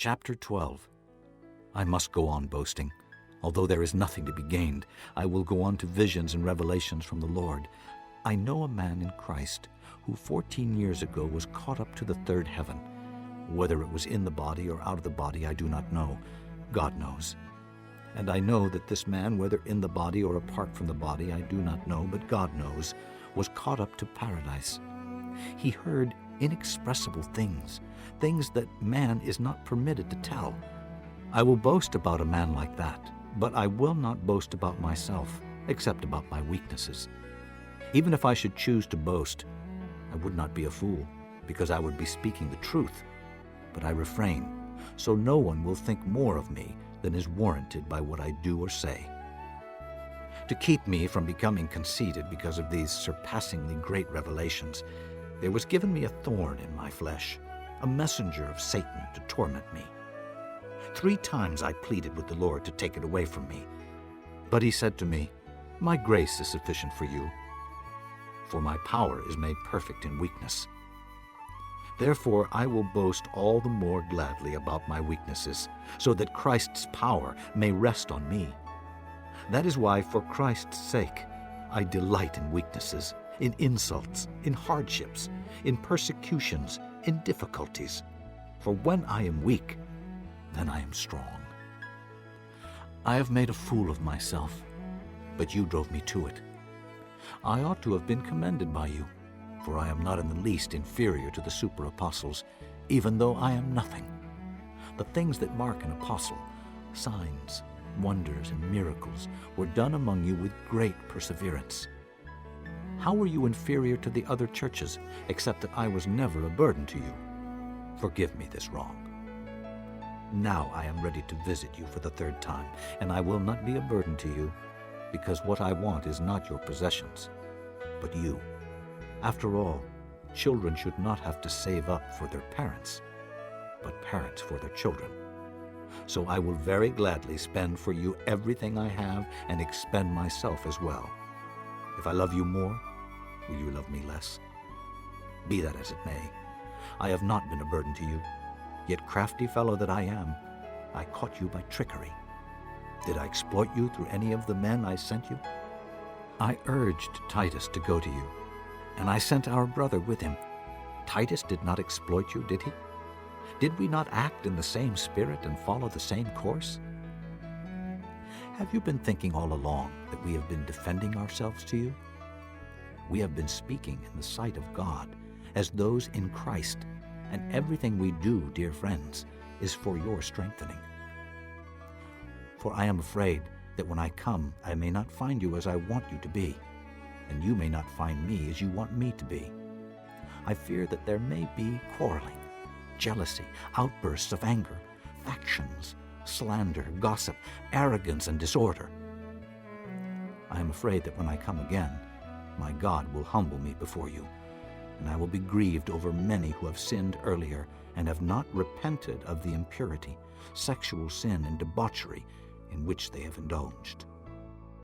Chapter 12. I must go on boasting. Although there is nothing to be gained, I will go on to visions and revelations from the Lord. I know a man in Christ who 14 years ago was caught up to the third heaven. Whether it was in the body or out of the body, I do not know. God knows. And I know that this man, whether in the body or apart from the body, I do not know, but God knows, was caught up to paradise. He heard inexpressible things, things that man is not permitted to tell. I will boast about a man like that, but I will not boast about myself, except about my weaknesses. Even if I should choose to boast, I would not be a fool, because I would be speaking the truth. But I refrain, so no one will think more of me than is warranted by what I do or say. To keep me from becoming conceited because of these surpassingly great revelations, there was given me a thorn in my flesh, a messenger of Satan to torment me. 3 times I pleaded with the Lord to take it away from me. But he said to me, "My grace is sufficient for you, for my power is made perfect in weakness." Therefore I will boast all the more gladly about my weaknesses, so that Christ's power may rest on me. That is why, for Christ's sake, I delight in weaknesses, in insults, in hardships, in persecutions, in difficulties. For when I am weak, then I am strong. I have made a fool of myself, but you drove me to it. I ought to have been commended by you, for I am not in the least inferior to the super-apostles, even though I am nothing. The things that mark an apostle, signs, wonders, and miracles, were done among you with great perseverance. How were you inferior to the other churches, except that I was never a burden to you? Forgive me this wrong. Now I am ready to visit you for the 3rd time, and I will not be a burden to you, because what I want is not your possessions, but you. After all, children should not have to save up for their parents, but parents for their children. So I will very gladly spend for you everything I have and expend myself as well. If I love you more, will you love me less? Be that as it may, I have not been a burden to you. Yet, crafty fellow that I am, I caught you by trickery. Did I exploit you through any of the men I sent you? I urged Titus to go to you, and I sent our brother with him. Titus did not exploit you, did he? Did we not act in the same spirit and follow the same course? Have you been thinking all along that we have been defending ourselves to you? We have been speaking in the sight of God as those in Christ, and everything we do, dear friends, is for your strengthening. For I am afraid that when I come, I may not find you as I want you to be, and you may not find me as you want me to be. I fear that there may be quarreling, jealousy, outbursts of anger, factions, slander, gossip, arrogance, and disorder. I am afraid that when I come again, my God will humble me before you, and I will be grieved over many who have sinned earlier and have not repented of the impurity, sexual sin, and debauchery in which they have indulged.